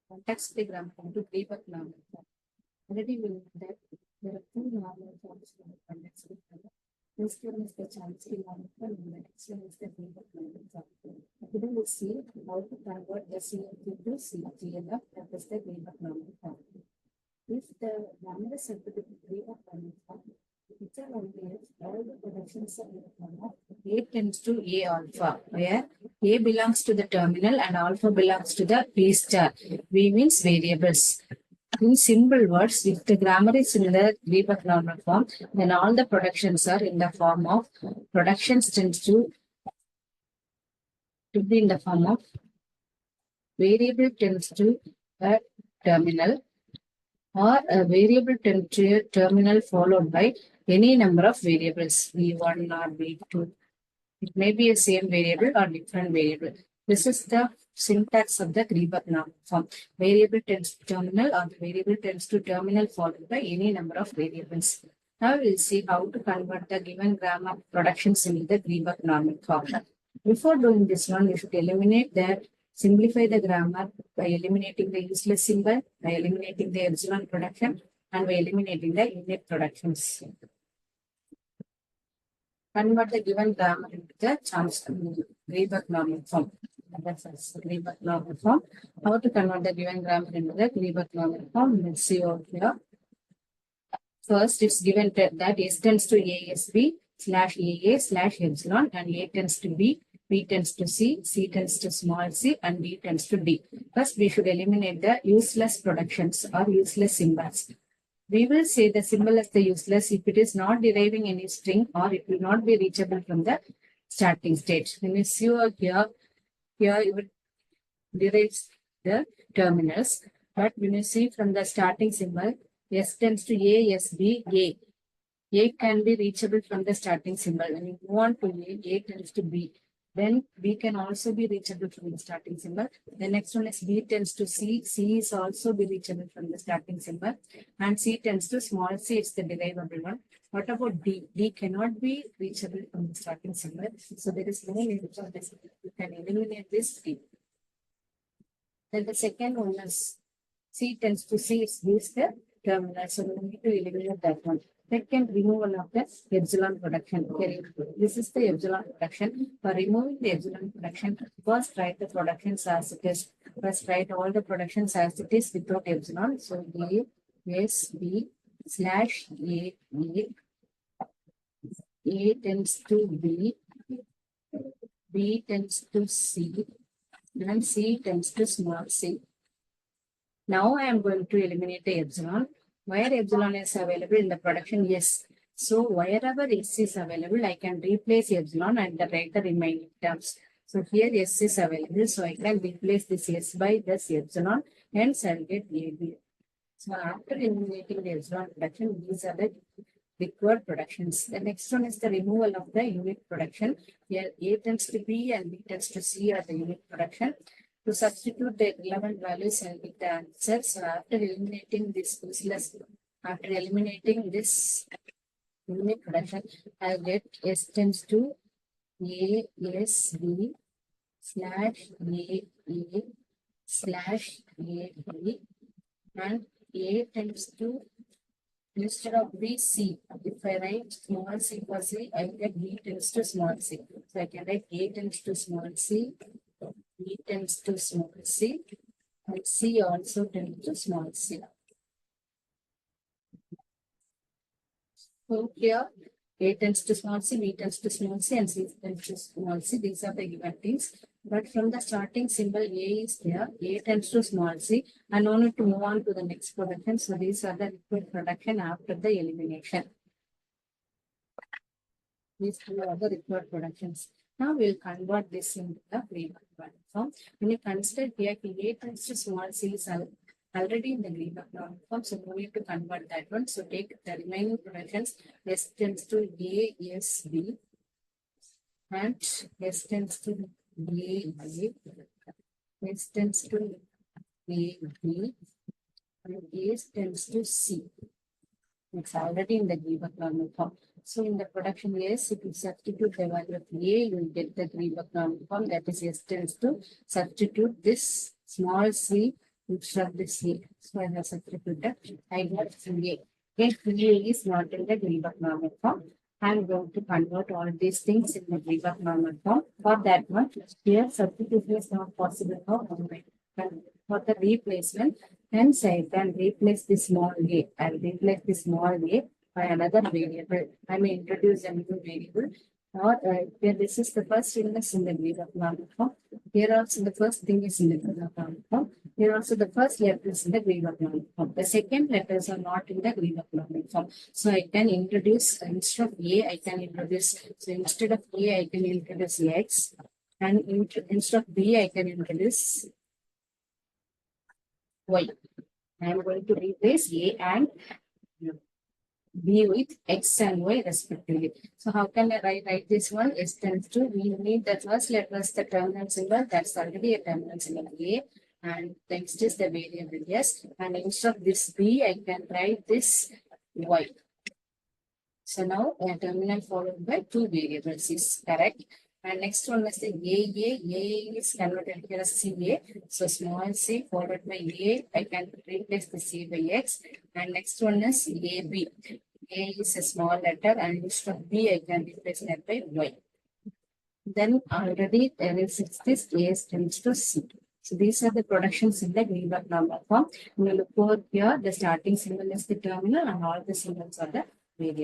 Context diagram to Greibach normal form. Already we know that there are two normal forms for the context diagram. This one is the Chomsky normal form and the next one is the Greibach normal form. Today we'll see how to convert the CFT to CGLF, that is the Greibach normal form. If the number is set to the Greibach normal form, picture only all the productions are in the form of A tends to A alpha, where A belongs to the terminal and alpha belongs to the P star. V means variables. In simple words, if the grammar is in the Greibach normal form, then all the productions are in the form of productions tends to be in the form of variable tends to a terminal, or a variable tends to a terminal followed by any number of variables, V1 or V2. It may be a same variable or different variable. This is the syntax of the Greibach normal form. Variable tends to terminal, or the variable tends to terminal followed by any number of variables. Now we'll see how to convert the given grammar productions into the Greibach normal form. Before doing this one, we should simplify the grammar by eliminating the useless symbol, by eliminating the epsilon production, and by eliminating the unit productions. Convert the given grammar into the Greibach normal form. That's Greibach normal form. How to convert the given grammar into the Greibach normal form? Let's see over here. First, it's given that S tends to ASB slash AA slash epsilon, and A tends to B, B tends to C, C tends to small c, and D tends to D. First, we should eliminate the useless productions or useless symbols. We will say the symbol as the useless if it is not deriving any string or it will not be reachable from the starting state. When you see here it derives the terminals, but when you see from the starting symbol, S tends to A, S, B, A. A can be reachable from the starting symbol. When you move on to A tends to B. Then B can also be reachable from the starting symbol. The next one is B tends to C. C is also be reachable from the starting symbol. And C tends to small c, it's the derivable one. What about D? D cannot be reachable from the starting symbol. So there is no need for this. You can eliminate this D. Then the second one is C tends to C, it's the terminal. So we need to eliminate that one. Second, removal of the epsilon production. This is the epsilon production. For removing the epsilon production, first write the productions as it is. First write all the productions as it is without epsilon. So A, S, B, slash A tends to B, B tends to C, and C tends to small c. Now I am going to eliminate the epsilon. Where epsilon is available in the production? Yes. So wherever S is available, I can replace epsilon and write the remaining terms. So here S is available, so I can replace this S by this epsilon, hence I'll get AB. So after eliminating the epsilon production, these are the required productions. The next one is the removal of the unit production. Here A tends to B and B tends to C are the unit production. To substitute the relevant values and get the answer. So after eliminating this useless, after eliminating this unit production, I get S tends to A, S, B slash A, slash A, B, and A tends to, instead of B, C. If I write small c for C, I get B tends to small c. So I can write A tends to small c, B tends to small c, and C also tends to small c. So here A tends to small c, B tends to small c, and C tends to small c. These are the given things. But from the starting symbol A is there, A tends to small c, and only to move on to the next production. So these are the required production after the elimination. These two are the required productions. Now we'll convert this into the Greibach form. When you consider here, A tends to small c is already in the Greibach form, so we need to convert that one. So take the remaining productions. S tends to A, S, B, and S tends to A, B, S tends to A, B, and A tends to C. It's already in the Greibach normal form. So in the production case, if you substitute the value of A, you will get the Greibach normal form, that is S tends to substitute this small c instead of this A. So I have substituted, I got 3A. If 3A is not in the Greibach normal form, I am going to convert all these things in the Greibach normal form. For that one, here substitution is not possible for one by for the replacement. Hence, I can replace this small a. I will replace this small a by another variable. I may introduce a new variable. Or here this is the first illness in the Greibach normal form. Here also the first thing is in the Greibach normal form. Here also the first letter is in the Greibach normal form. The second letters are not in the Greibach normal form. So I can introduce instead of a, I can introduce. So instead of a, I can introduce x, and instead of b, I can introduce y. I am going to replace a and b with x and y respectively. So how can I write this one? S tends to, we need the first letter as the terminal symbol. That's already a terminal symbol a. And next is the variable yes. And instead of this b, I can write this y. So now a terminal followed by two variables is correct. And next one is the A is converted here as CA. So small c followed by A, I can replace the C by X. And next one is AB. A is a small letter and instead of B, I can replace that by Y. Then already there is this A tends to C. So these are the productions in the Greibach normal form. When you look over here, the starting symbol is the terminal and all the symbols are the variables.